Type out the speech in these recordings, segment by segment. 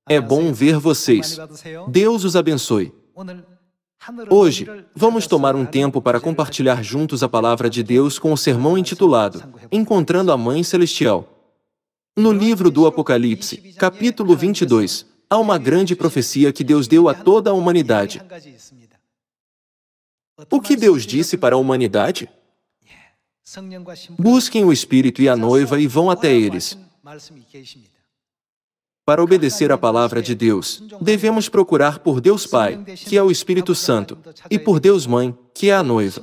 É bom ver vocês. Deus os abençoe. Hoje, vamos tomar um tempo para compartilhar juntos a palavra de Deus com o sermão intitulado Encontrando a Mãe Celestial. No livro do Apocalipse, capítulo 22, há uma grande profecia que Deus deu a toda a humanidade. O que Deus disse para a humanidade? Busquem o Espírito e a noiva e vão até eles. Para obedecer à palavra de Deus, devemos procurar por Deus Pai, que é o Espírito Santo, e por Deus Mãe, que é a noiva.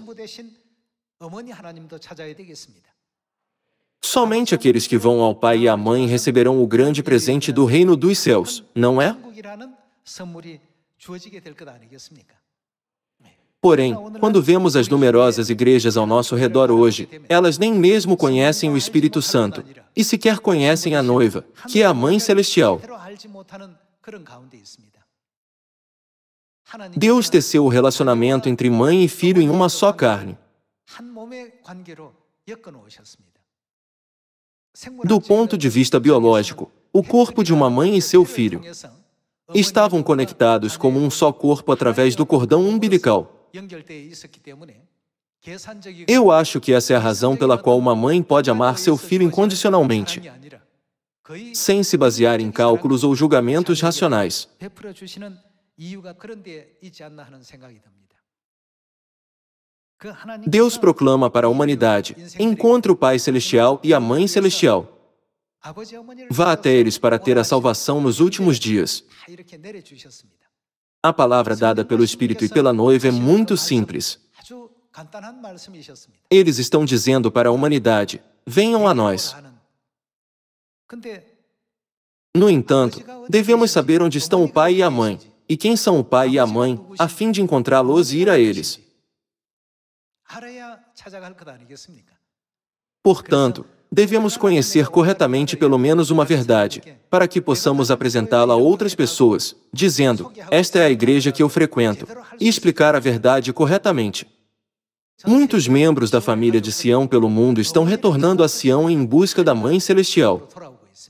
Somente aqueles que vão ao Pai e à Mãe receberão o grande presente do reino dos céus, não é? Porém, quando vemos as numerosas igrejas ao nosso redor hoje, elas nem mesmo conhecem o Espírito Santo, e sequer conhecem a noiva, que é a Mãe Celestial. Deus teceu o relacionamento entre mãe e filho em uma só carne. Do ponto de vista biológico, o corpo de uma mãe e seu filho estavam conectados como um só corpo através do cordão umbilical. Eu acho que essa é a razão pela qual uma mãe pode amar seu filho incondicionalmente, sem se basear em cálculos ou julgamentos racionais. Deus proclama para a humanidade: encontre o Pai Celestial e a Mãe Celestial. Vá até eles para ter a salvação nos últimos dias. A palavra dada pelo Espírito e pela noiva é muito simples. Eles estão dizendo para a humanidade: venham a nós. No entanto, devemos saber onde estão o pai e a mãe, e quem são o pai e a mãe, a fim de encontrá-los e ir a eles. Portanto, devemos conhecer corretamente pelo menos uma verdade, para que possamos apresentá-la a outras pessoas, dizendo: esta é a igreja que eu frequento, e explicar a verdade corretamente. Muitos membros da família de Sião pelo mundo estão retornando a Sião em busca da Mãe Celestial.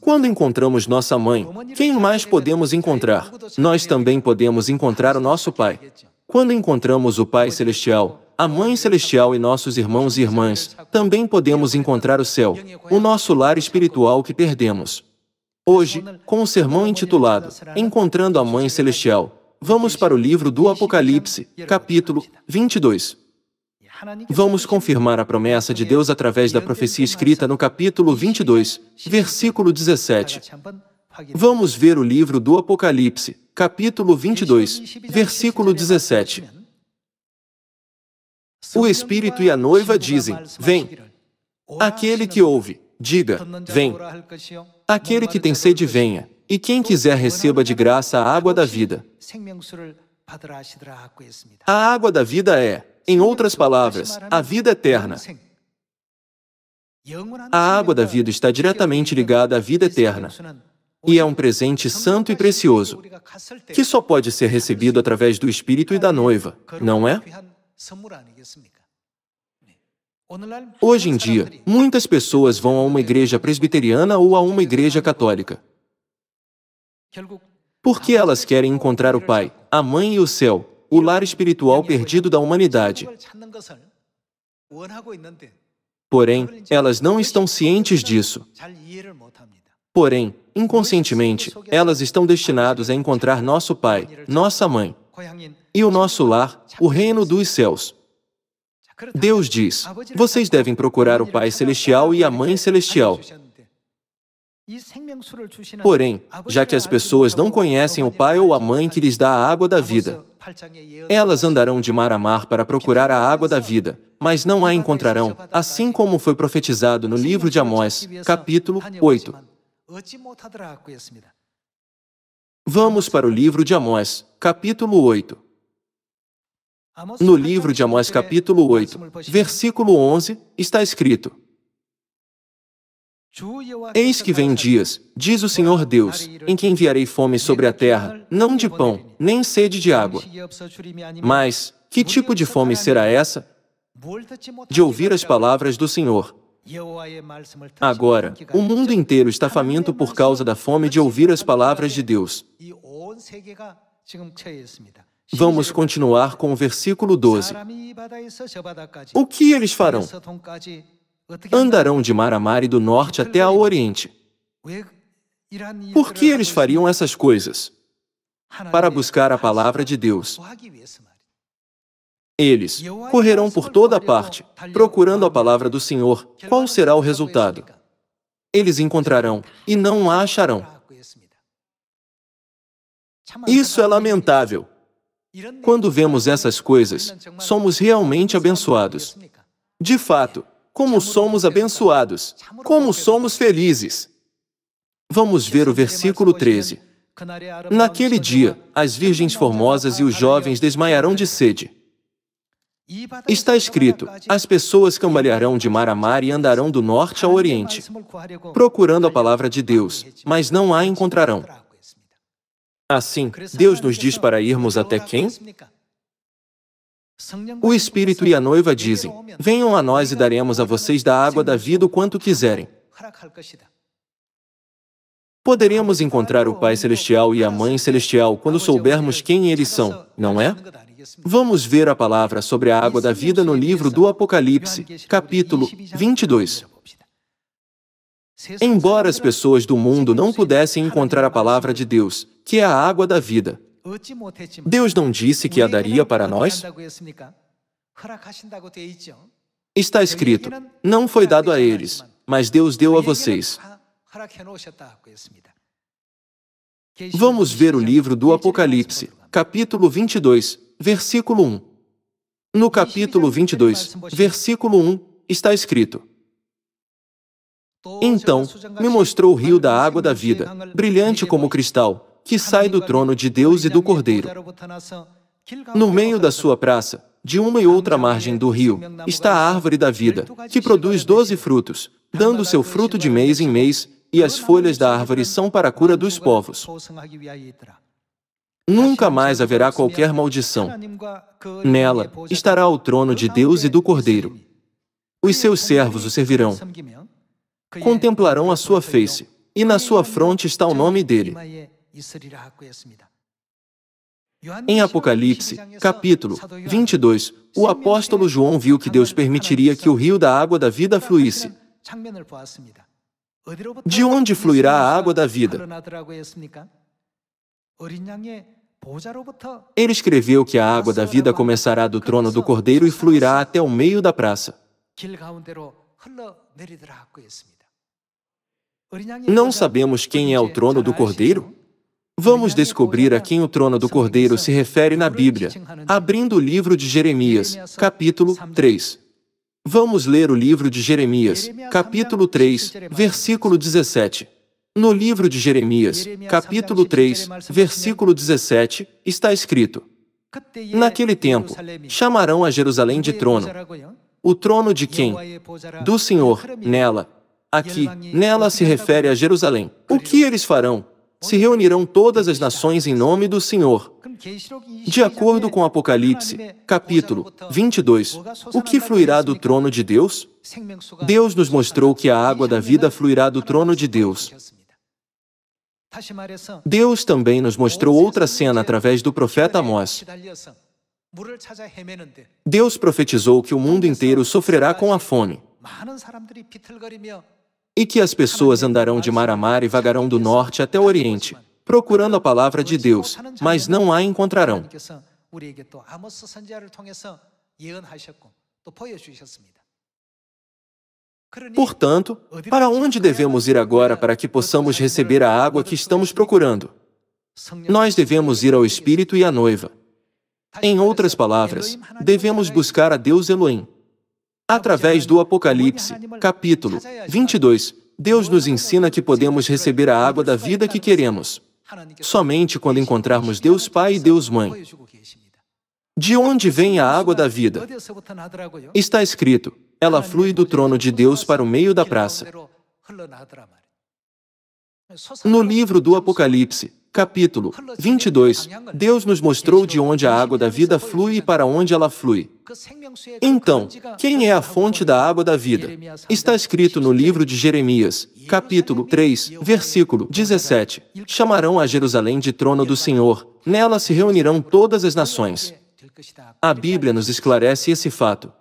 Quando encontramos nossa mãe, quem mais podemos encontrar? Nós também podemos encontrar o nosso Pai. Quando encontramos o Pai Celestial, a Mãe Celestial e nossos irmãos e irmãs, também podemos encontrar o céu, o nosso lar espiritual que perdemos. Hoje, com o sermão intitulado Encontrando a Mãe Celestial, vamos para o livro do Apocalipse, capítulo 22. Vamos confirmar a promessa de Deus através da profecia escrita no capítulo 22, versículo 17. Vamos ver o livro do Apocalipse, capítulo 22, versículo 17. O Espírito e a noiva dizem: vem. Aquele que ouve, diga: vem. Aquele que tem sede, venha. E quem quiser, receba de graça a água da vida. A água da vida é, em outras palavras, a vida eterna. A água da vida está diretamente ligada à vida eterna. E é um presente santo e precioso, que só pode ser recebido através do Espírito e da noiva, não é? Hoje em dia, muitas pessoas vão a uma igreja presbiteriana ou a uma igreja católica, porque elas querem encontrar o Pai, a Mãe e o céu, o lar espiritual perdido da humanidade. Porém, elas não estão cientes disso. Porém, inconscientemente, elas estão destinadas a encontrar nosso Pai, nossa Mãe, e o nosso lar, o reino dos céus. Deus diz: vocês devem procurar o Pai Celestial e a Mãe Celestial. Porém, já que as pessoas não conhecem o pai ou a mãe que lhes dá a água da vida, elas andarão de mar a mar para procurar a água da vida, mas não a encontrarão, assim como foi profetizado no livro de Amós, capítulo 8. Vamos para o livro de Amós, capítulo 8. No livro de Amós, capítulo 8, versículo 11, está escrito: eis que vem dias, diz o Senhor Deus, em que enviarei fome sobre a terra, não de pão, nem sede de água. Mas, que tipo de fome será essa? De ouvir as palavras do Senhor. Agora, o mundo inteiro está faminto por causa da fome de ouvir as palavras de Deus. Vamos continuar com o versículo 12. O que eles farão? Andarão de mar a mar e do norte até ao oriente. Por que eles fariam essas coisas? Para buscar a palavra de Deus. Eles correrão por toda parte, procurando a palavra do Senhor. Qual será o resultado? Eles encontrarão e não a acharão. Isso é lamentável. Quando vemos essas coisas, somos realmente abençoados. De fato, como somos abençoados! Como somos felizes! Vamos ver o versículo 13. Naquele dia, as virgens formosas e os jovens desmaiarão de sede. Está escrito, as pessoas cambalearão de mar a mar e andarão do norte ao oriente, procurando a palavra de Deus, mas não a encontrarão. Assim, Deus nos diz para irmos até quem? O Espírito e a noiva dizem, venham a nós e daremos a vocês da água da vida o quanto quiserem. Poderemos encontrar o Pai Celestial e a Mãe Celestial quando soubermos quem eles são, não é? Vamos ver a palavra sobre a água da vida no livro do Apocalipse, capítulo 22. Embora as pessoas do mundo não pudessem encontrar a palavra de Deus, que é a água da vida, Deus não disse que a daria para nós? Está escrito, não foi dado a eles, mas Deus deu a vocês. Vamos ver o livro do Apocalipse, capítulo 22, versículo 1. No capítulo 22, versículo 1, está escrito, então, me mostrou o rio da água da vida, brilhante como cristal, que sai do trono de Deus e do Cordeiro. No meio da sua praça, de uma e outra margem do rio, está a árvore da vida, que produz 12 frutos, dando seu fruto de mês em mês, e as folhas da árvore são para a cura dos povos. Nunca mais haverá qualquer maldição. Nela estará o trono de Deus e do Cordeiro. Os seus servos o servirão. Contemplarão a sua face, e na sua fronte está o nome dele. Em Apocalipse, capítulo 22, o apóstolo João viu que Deus permitiria que o rio da água da vida fluísse. De onde fluirá a água da vida? Ele escreveu que a água da vida começará do trono do Cordeiro e fluirá até o meio da praça. Não sabemos quem é o trono do Cordeiro? Vamos descobrir a quem o trono do Cordeiro se refere na Bíblia, abrindo o livro de Jeremias, capítulo 3. Vamos ler o livro de Jeremias, capítulo 3, versículo 17. No livro de Jeremias, capítulo 3, versículo 17, está escrito, naquele tempo, chamarão a Jerusalém de trono. O trono de quem? Do Senhor, nela. Aqui, nela se refere a Jerusalém. O que eles farão? Se reunirão todas as nações em nome do Senhor. De acordo com Apocalipse, capítulo 22, o que fluirá do trono de Deus? Deus nos mostrou que a água da vida fluirá do trono de Deus. Deus também nos mostrou outra cena através do profeta Amós. Deus profetizou que o mundo inteiro sofrerá com a fome e que as pessoas andarão de mar a mar e vagarão do norte até o oriente, procurando a palavra de Deus, mas não a encontrarão. Portanto, para onde devemos ir agora para que possamos receber a água que estamos procurando? Nós devemos ir ao Espírito e à noiva. Em outras palavras, devemos buscar a Deus Elohim. Através do Apocalipse, capítulo 22, Deus nos ensina que podemos receber a água da vida que queremos, somente quando encontrarmos Deus Pai e Deus Mãe. De onde vem a água da vida? Está escrito, ela flui do trono de Deus para o meio da praça. No livro do Apocalipse, capítulo 22, Deus nos mostrou de onde a água da vida flui e para onde ela flui. Então, quem é a fonte da água da vida? Está escrito no livro de Jeremias, capítulo 3, versículo 17. Chamarão a Jerusalém de trono do Senhor, nela se reunirão todas as nações. A Bíblia nos esclarece esse fato.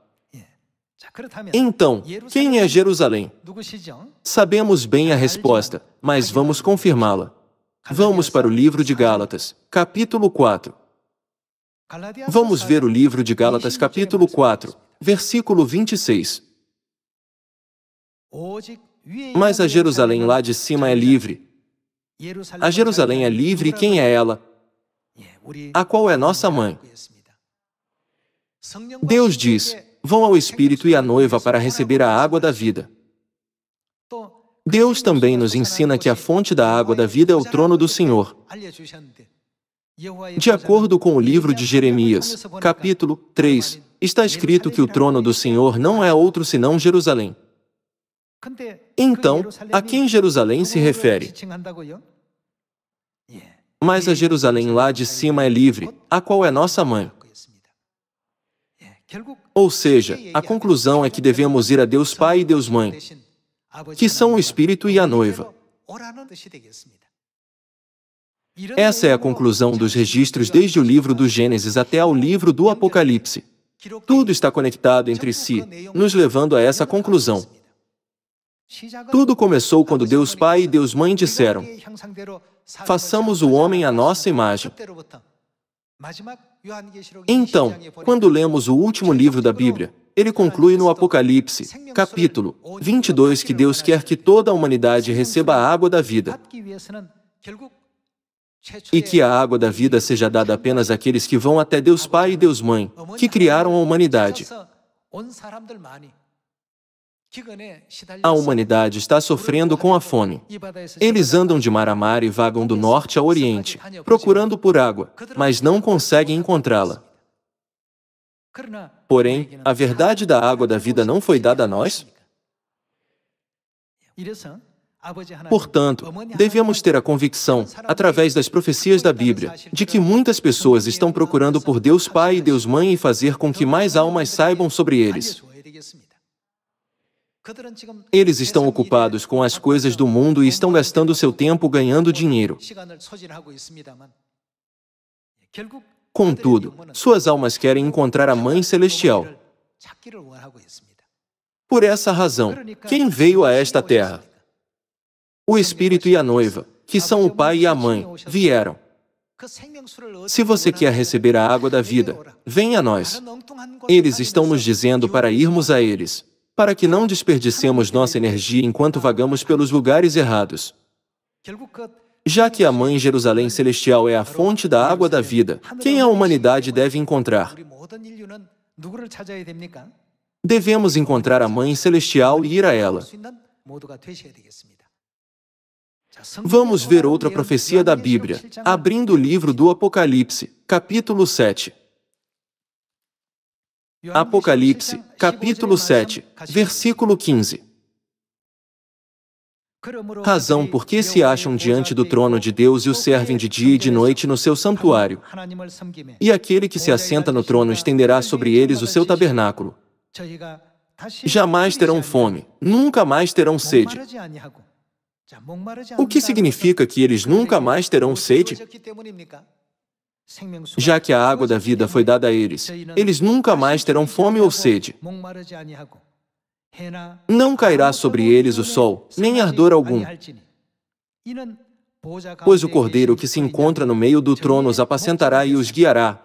Então, quem é Jerusalém? Sabemos bem a resposta, mas vamos confirmá-la. Vamos para o livro de Gálatas, capítulo 4. Vamos ver o livro de Gálatas, capítulo 4, versículo 26. Mas a Jerusalém lá de cima é livre. A Jerusalém é livre e quem é ela? A qual é nossa mãe? Deus diz, vão ao Espírito e à noiva para receber a água da vida. Deus também nos ensina que a fonte da água da vida é o trono do Senhor. De acordo com o livro de Jeremias, capítulo 3, está escrito que o trono do Senhor não é outro senão Jerusalém. Então, a quem Jerusalém se refere? Mas a Jerusalém lá de cima é livre, a qual é nossa mãe. Ou seja, a conclusão é que devemos ir a Deus Pai e Deus Mãe, que são o Espírito e a noiva. Essa é a conclusão dos registros desde o livro do Gênesis até ao livro do Apocalipse. Tudo está conectado entre si, nos levando a essa conclusão. Tudo começou quando Deus Pai e Deus Mãe disseram, façamos o homem à nossa imagem. Então, quando lemos o último livro da Bíblia, ele conclui no Apocalipse, capítulo 22, que Deus quer que toda a humanidade receba a água da vida. E que a água da vida seja dada apenas àqueles que vão até Deus Pai e Deus Mãe, que criaram a humanidade. A humanidade está sofrendo com a fome. Eles andam de mar a mar e vagam do norte ao oriente, procurando por água, mas não conseguem encontrá-la. Porém, a verdade da água da vida não foi dada a nós? Portanto, devemos ter a convicção, através das profecias da Bíblia, de que muitas pessoas estão procurando por Deus Pai e Deus Mãe e fazer com que mais almas saibam sobre eles. Eles estão ocupados com as coisas do mundo e estão gastando seu tempo ganhando dinheiro. Contudo, suas almas querem encontrar a Mãe Celestial. Por essa razão, quem veio a esta terra? O Espírito e a noiva, que são o Pai e a Mãe, vieram. Se você quer receber a água da vida, venha a nós. Eles estão nos dizendo para irmos a eles, para que não desperdicemos nossa energia enquanto vagamos pelos lugares errados. Já que a Mãe Jerusalém Celestial é a fonte da água da vida, quem a humanidade deve encontrar? Devemos encontrar a Mãe Celestial e ir a ela. Vamos ver outra profecia da Bíblia, abrindo o livro do Apocalipse, capítulo 7. Apocalipse, capítulo 7, versículo 15. Razão por que se acham diante do trono de Deus e o servem de dia e de noite no seu santuário. E aquele que se assenta no trono estenderá sobre eles o seu tabernáculo. Jamais terão fome, nunca mais terão sede. O que significa que eles nunca mais terão sede? Já que a água da vida foi dada a eles, eles nunca mais terão fome ou sede. Não cairá sobre eles o sol, nem ardor algum. Pois o Cordeiro que se encontra no meio do trono os apacentará e os guiará.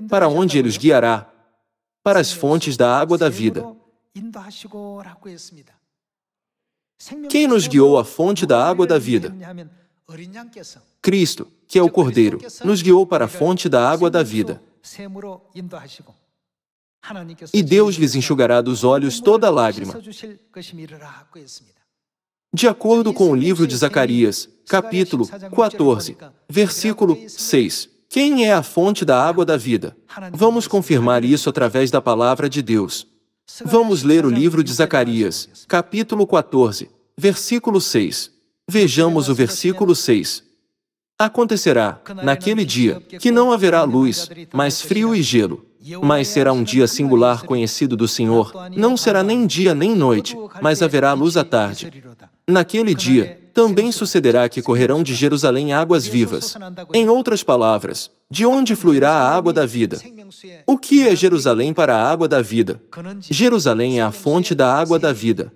Para onde ele os guiará? Para as fontes da água da vida. Quem nos guiou à fonte da água da vida? Cristo, que é o Cordeiro, nos guiou para a fonte da água da vida. E Deus lhes enxugará dos olhos toda lágrima. De acordo com o livro de Zacarias, capítulo 14, versículo 6. Quem é a fonte da água da vida? Vamos confirmar isso através da palavra de Deus. Vamos ler o livro de Zacarias, capítulo 14, versículo 6. Vejamos o versículo 6. Acontecerá, naquele dia, que não haverá luz, mas frio e gelo. Mas será um dia singular conhecido do Senhor, não será nem dia nem noite, mas haverá luz à tarde. Naquele dia, também sucederá que correrão de Jerusalém águas vivas. Em outras palavras, de onde fluirá a água da vida? O que é Jerusalém para a água da vida? Jerusalém é a fonte da água da vida.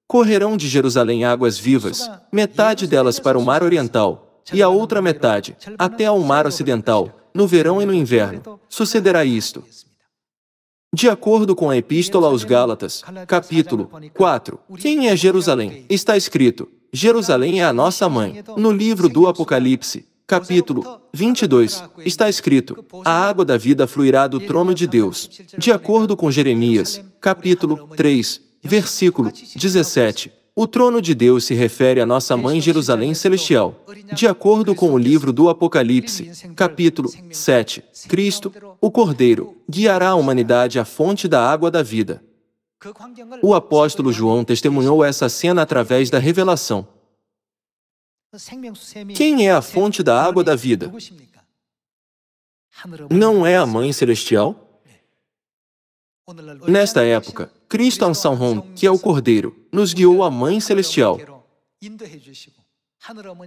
Correrão de Jerusalém águas vivas, metade delas para o mar oriental, e a outra metade, até ao mar ocidental, no verão e no inverno. Sucederá isto. De acordo com a Epístola aos Gálatas, capítulo 4, quem é Jerusalém? Está escrito, Jerusalém é a nossa mãe. No livro do Apocalipse, capítulo 22, está escrito, a água da vida fluirá do trono de Deus. De acordo com Jeremias, capítulo 3, versículo 17, o trono de Deus se refere à nossa mãe Jerusalém celestial. De acordo com o livro do Apocalipse, capítulo 7, Cristo, o Cordeiro, guiará a humanidade à fonte da água da vida. O apóstolo João testemunhou essa cena através da revelação. Quem é a fonte da água da vida? Não é a mãe celestial? Nesta época, Cristo Ansanhon, que é o Cordeiro, nos guiou à Mãe Celestial.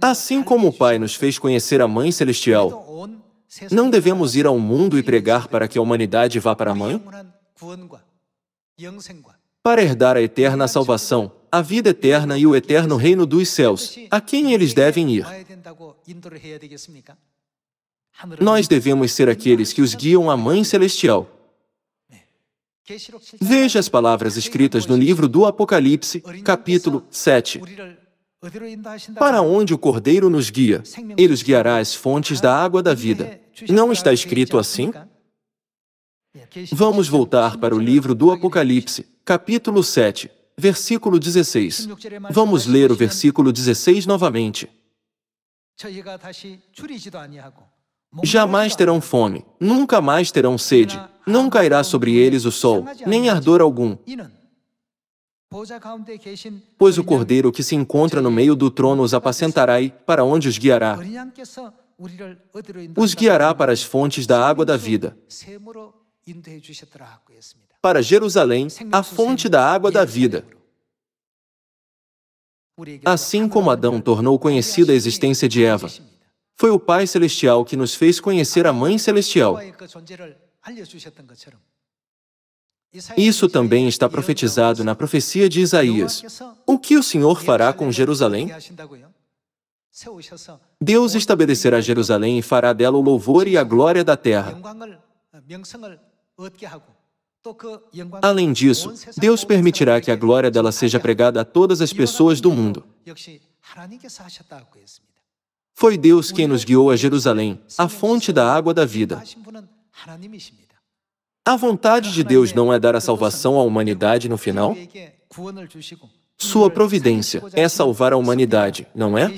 Assim como o Pai nos fez conhecer a Mãe Celestial, não devemos ir ao mundo e pregar para que a humanidade vá para a Mãe? Para herdar a eterna salvação, a vida eterna e o eterno reino dos céus, a quem eles devem ir? Nós devemos ser aqueles que os guiam à Mãe Celestial. Veja as palavras escritas no livro do Apocalipse, capítulo 7. Para onde o Cordeiro nos guia, ele os guiará às fontes da água da vida. Não está escrito assim? Vamos voltar para o livro do Apocalipse, capítulo 7, versículo 16. Vamos ler o versículo 16 novamente. Jamais terão fome, nunca mais terão sede, não cairá sobre eles o sol, nem ardor algum. Pois o Cordeiro que se encontra no meio do trono os apacentará e, para onde os guiará? Os guiará para as fontes da água da vida. Para Jerusalém, a fonte da água da vida. Assim como Adão tornou conhecida a existência de Eva, foi o Pai Celestial que nos fez conhecer a Mãe Celestial. Isso também está profetizado na profecia de Isaías. O que o Senhor fará com Jerusalém? Deus estabelecerá Jerusalém e fará dela o louvor e a glória da terra. Além disso, Deus permitirá que a glória dela seja pregada a todas as pessoas do mundo. Foi Deus quem nos guiou a Jerusalém, a fonte da água da vida. A vontade de Deus não é dar a salvação à humanidade no final? Sua providência é salvar a humanidade, não é?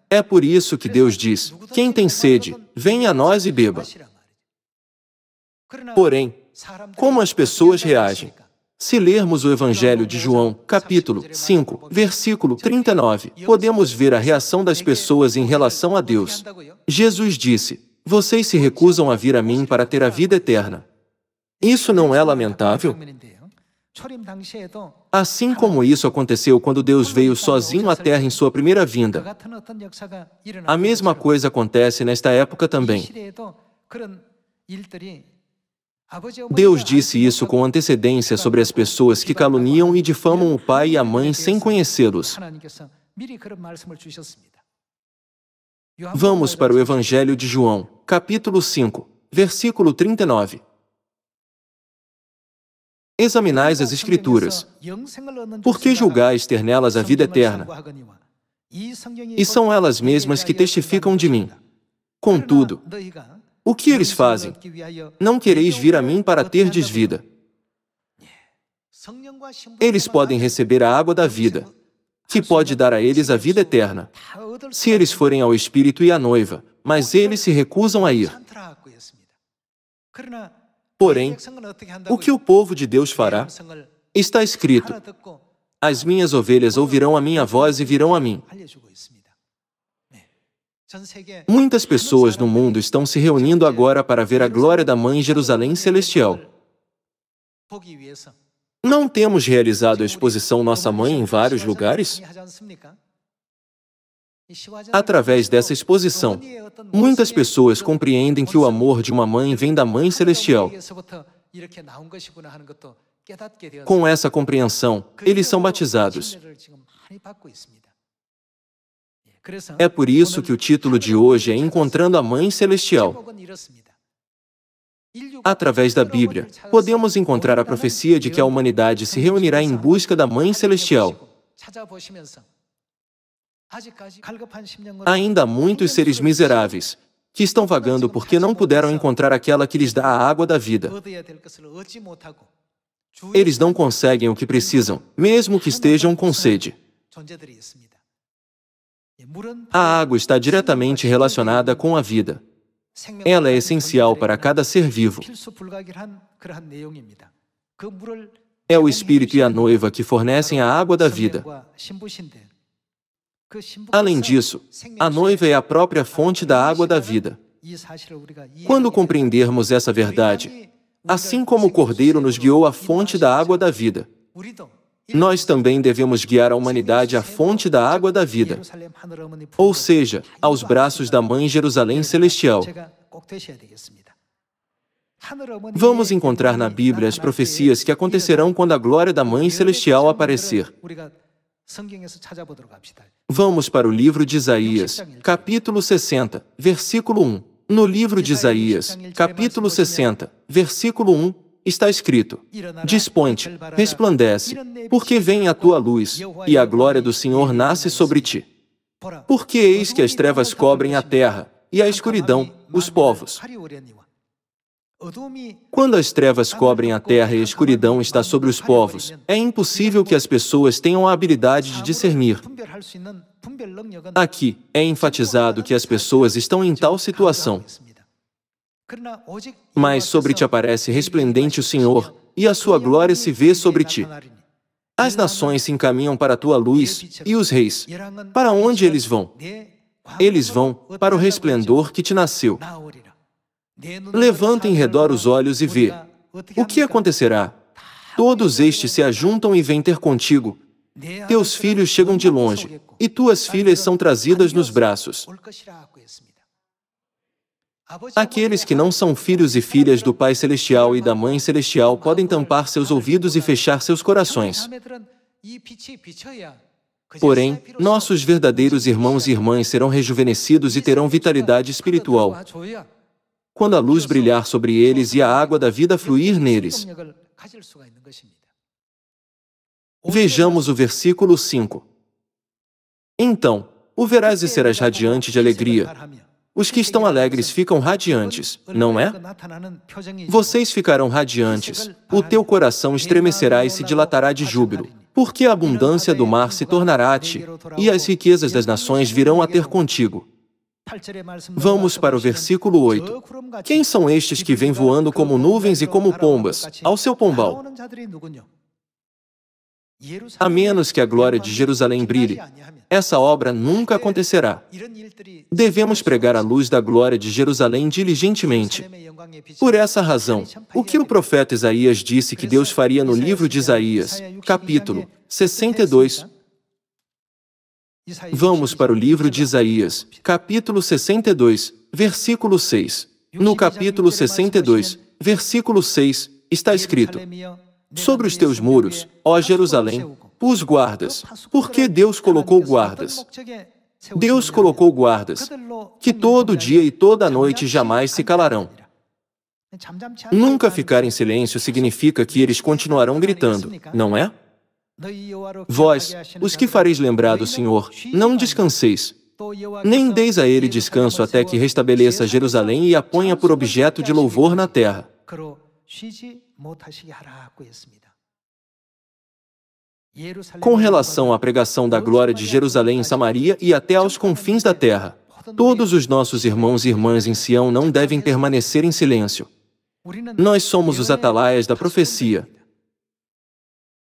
É por isso que Deus diz, quem tem sede, venha a nós e beba. Porém, como as pessoas reagem? Se lermos o Evangelho de João, capítulo 5, versículo 39, podemos ver a reação das pessoas em relação a Deus. Jesus disse, vocês se recusam a vir a mim para ter a vida eterna. Isso não é lamentável? Assim como isso aconteceu quando Deus veio sozinho à Terra em sua primeira vinda, a mesma coisa acontece nesta época também. Deus disse isso com antecedência sobre as pessoas que caluniam e difamam o pai e a mãe sem conhecê-los. Vamos para o Evangelho de João, capítulo 5, versículo 39. Examinais as Escrituras. Por que julgais ter nelas a vida eterna? E são elas mesmas que testificam de mim. Contudo, o que eles fazem? Não quereis vir a mim para terdes vida. Eles podem receber a água da vida, que pode dar a eles a vida eterna, se eles forem ao Espírito e à noiva, mas eles se recusam a ir. Porém, o que o povo de Deus fará? Está escrito, as minhas ovelhas ouvirão a minha voz e virão a mim. Muitas pessoas no mundo estão se reunindo agora para ver a glória da Mãe Jerusalém Celestial. Não temos realizado a exposição Nossa Mãe em vários lugares? Através dessa exposição, muitas pessoas compreendem que o amor de uma mãe vem da Mãe Celestial. Com essa compreensão, eles são batizados. É por isso que o título de hoje é Encontrando a Mãe Celestial. Através da Bíblia, podemos encontrar a profecia de que a humanidade se reunirá em busca da Mãe Celestial. Ainda há muitos seres miseráveis que estão vagando porque não puderam encontrar aquela que lhes dá a água da vida. Eles não conseguem o que precisam, mesmo que estejam com sede. A água está diretamente relacionada com a vida. Ela é essencial para cada ser vivo. É o Espírito e a noiva que fornecem a água da vida. Além disso, a noiva é a própria fonte da água da vida. Quando compreendermos essa verdade, assim como o Cordeiro nos guiou à fonte da água da vida, nós também devemos guiar a humanidade à fonte da água da vida, ou seja, aos braços da Mãe Jerusalém Celestial. Vamos encontrar na Bíblia as profecias que acontecerão quando a glória da Mãe Celestial aparecer. Vamos para o livro de Isaías, capítulo 60, versículo 1. No livro de Isaías, capítulo 60, versículo 1, está escrito: Dispõe-te, resplandece, porque vem a tua luz, e a glória do Senhor nasce sobre ti. Porque eis que as trevas cobrem a terra, e a escuridão, os povos. Quando as trevas cobrem a terra e a escuridão está sobre os povos, é impossível que as pessoas tenham a habilidade de discernir. Aqui, é enfatizado que as pessoas estão em tal situação. Mas sobre ti aparece resplendente o Senhor, e a sua glória se vê sobre ti. As nações se encaminham para a tua luz, e os reis, para onde eles vão? Eles vão para o resplendor que te nasceu. Levanta em redor os olhos e vê. O que acontecerá? Todos estes se ajuntam e vêm ter contigo. Teus filhos chegam de longe, e tuas filhas são trazidas nos braços. Aqueles que não são filhos e filhas do Pai Celestial e da Mãe Celestial podem tampar seus ouvidos e fechar seus corações. Porém, nossos verdadeiros irmãos e irmãs serão rejuvenescidos e terão vitalidade espiritual quando a luz brilhar sobre eles e a água da vida fluir neles. Vejamos o versículo 5. Então, o verás e serás radiante de alegria. Os que estão alegres ficam radiantes, não é? Vocês ficarão radiantes, o teu coração estremecerá e se dilatará de júbilo, porque a abundância do mar se tornará a ti, e as riquezas das nações virão a ter contigo. Vamos para o versículo 8. Quem são estes que vêm voando como nuvens e como pombas, ao seu pombal? A menos que a glória de Jerusalém brilhe, essa obra nunca acontecerá. Devemos pregar a luz da glória de Jerusalém diligentemente. Por essa razão, o que o profeta Isaías disse que Deus faria no livro de Isaías, capítulo 62. Vamos para o livro de Isaías, capítulo 62, versículo 6. No capítulo 62, versículo 6, está escrito: Sobre os teus muros, ó Jerusalém, pus guardas, porque Deus colocou guardas. Deus colocou guardas, que todo dia e toda noite jamais se calarão. Nunca ficar em silêncio significa que eles continuarão gritando, não é? Vós, os que fareis lembrar do Senhor, não descanseis, nem deis a ele descanso até que restabeleça Jerusalém e a ponha por objeto de louvor na terra. Com relação à pregação da glória de Jerusalém em Samaria e até aos confins da terra, todos os nossos irmãos e irmãs em Sião não devem permanecer em silêncio. Nós somos os atalaias da profecia.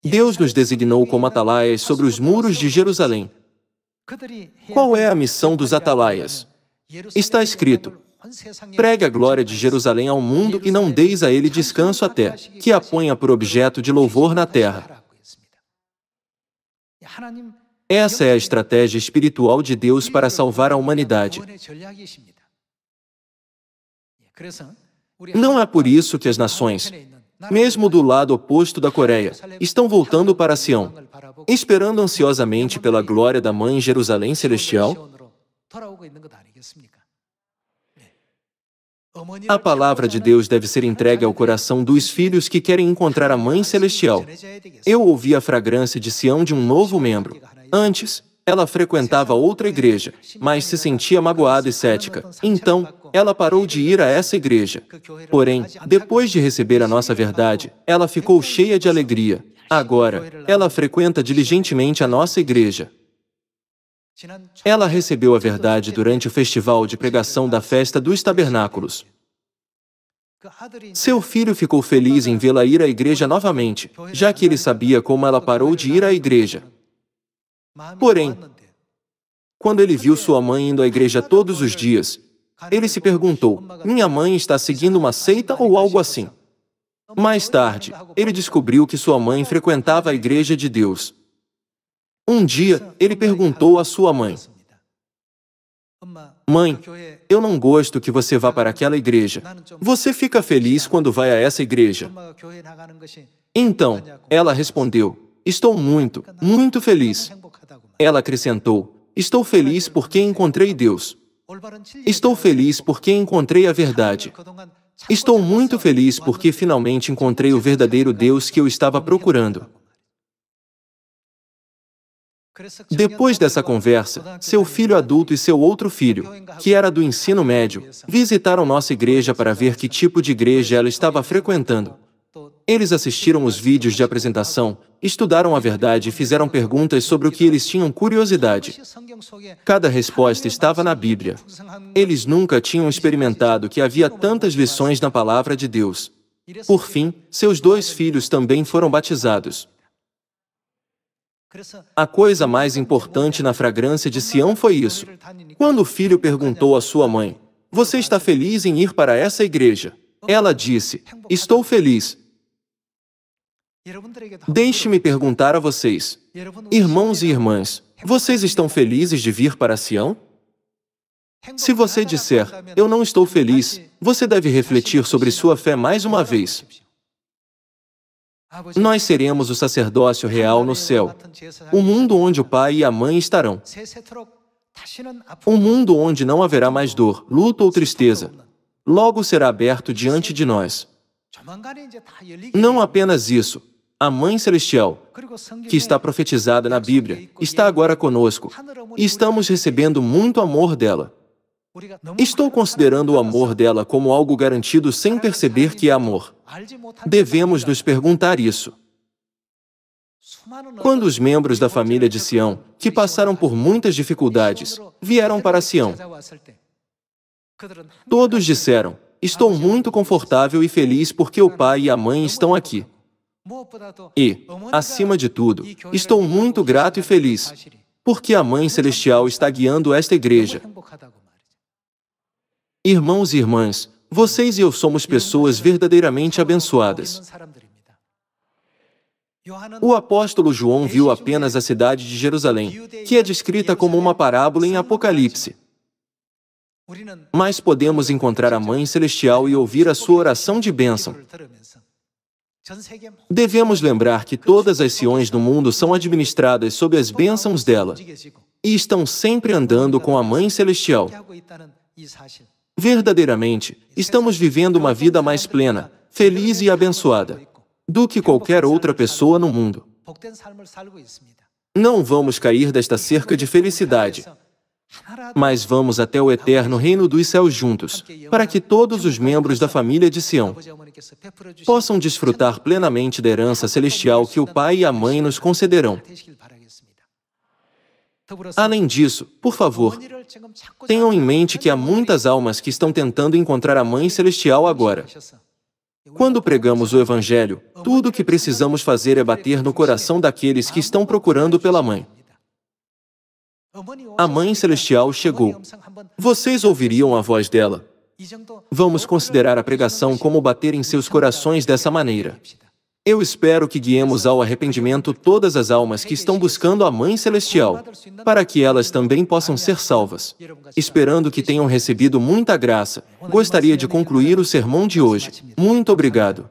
Deus nos designou como atalaias sobre os muros de Jerusalém. Qual é a missão dos atalaias? Está escrito: pregue a glória de Jerusalém ao mundo e não deis a ele descanso até que a ponha por objeto de louvor na terra. Essa é a estratégia espiritual de Deus para salvar a humanidade. Não é por isso que as nações, mesmo do lado oposto da Coreia, estão voltando para Sião, esperando ansiosamente pela glória da Mãe Jerusalém Celestial? A palavra de Deus deve ser entregue ao coração dos filhos que querem encontrar a Mãe Celestial. Eu ouvi a fragrância de Sião de um novo membro. Antes, ela frequentava outra igreja, mas se sentia magoada e cética. Então, ela parou de ir a essa igreja. Porém, depois de receber a nossa verdade, ela ficou cheia de alegria. Agora, ela frequenta diligentemente a nossa igreja. Ela recebeu a verdade durante o festival de pregação da Festa dos Tabernáculos. Seu filho ficou feliz em vê-la ir à igreja novamente, já que ele sabia como ela parou de ir à igreja. Porém, quando ele viu sua mãe indo à igreja todos os dias, ele se perguntou: minha mãe está seguindo uma seita ou algo assim? Mais tarde, ele descobriu que sua mãe frequentava a igreja de Deus. Um dia, ele perguntou à sua mãe: mãe, eu não gosto que você vá para aquela igreja. Você fica feliz quando vai a essa igreja? Então, ela respondeu: estou muito, muito feliz. Ela acrescentou: estou feliz porque encontrei Deus. Estou feliz porque encontrei a verdade. Estou muito feliz porque finalmente encontrei o verdadeiro Deus que eu estava procurando. Depois dessa conversa, seu filho adulto e seu outro filho, que era do ensino médio, visitaram nossa igreja para ver que tipo de igreja ela estava frequentando. Eles assistiram os vídeos de apresentação, estudaram a verdade e fizeram perguntas sobre o que eles tinham curiosidade. Cada resposta estava na Bíblia. Eles nunca tinham experimentado que havia tantas lições na palavra de Deus. Por fim, seus 2 filhos também foram batizados. A coisa mais importante na fragrância de Sião foi isso. Quando o filho perguntou à sua mãe: você está feliz em ir para essa igreja? Ela disse: estou feliz. Deixe-me perguntar a vocês, irmãos e irmãs, vocês estão felizes de vir para Sião? Se você disser: eu não estou feliz, você deve refletir sobre sua fé mais uma vez. Nós seremos o sacerdócio real no céu, o mundo onde o pai e a mãe estarão. Um mundo onde não haverá mais dor, luto ou tristeza. Logo será aberto diante de nós. Não apenas isso, a Mãe Celestial, que está profetizada na Bíblia, está agora conosco, e estamos recebendo muito amor dela. Estou considerando o amor dela como algo garantido sem perceber que é amor. Devemos nos perguntar isso. Quando os membros da família de Sião, que passaram por muitas dificuldades, vieram para Sião, todos disseram: estou muito confortável e feliz porque o pai e a mãe estão aqui. E, acima de tudo, estou muito grato e feliz, porque a Mãe Celestial está guiando esta igreja. Irmãos e irmãs, vocês e eu somos pessoas verdadeiramente abençoadas. O apóstolo João viu apenas a cidade de Jerusalém, que é descrita como uma parábola em Apocalipse. Mas podemos encontrar a Mãe Celestial e ouvir a sua oração de bênção. Devemos lembrar que todas as Siões do mundo são administradas sob as bênçãos dela e estão sempre andando com a Mãe Celestial. Verdadeiramente, estamos vivendo uma vida mais plena, feliz e abençoada do que qualquer outra pessoa no mundo. Não vamos cair desta cerca de felicidade, mas vamos até o eterno reino dos céus juntos, para que todos os membros da família de Sião possam desfrutar plenamente da herança celestial que o Pai e a Mãe nos concederão. Além disso, por favor, tenham em mente que há muitas almas que estão tentando encontrar a Mãe Celestial agora. Quando pregamos o Evangelho, tudo o que precisamos fazer é bater no coração daqueles que estão procurando pela Mãe. A Mãe Celestial chegou. Vocês ouviriam a voz dela? Vamos considerar a pregação como bater em seus corações dessa maneira. Eu espero que guiemos ao arrependimento todas as almas que estão buscando a Mãe Celestial, para que elas também possam ser salvas. Esperando que tenham recebido muita graça, gostaria de concluir o sermão de hoje. Muito obrigado.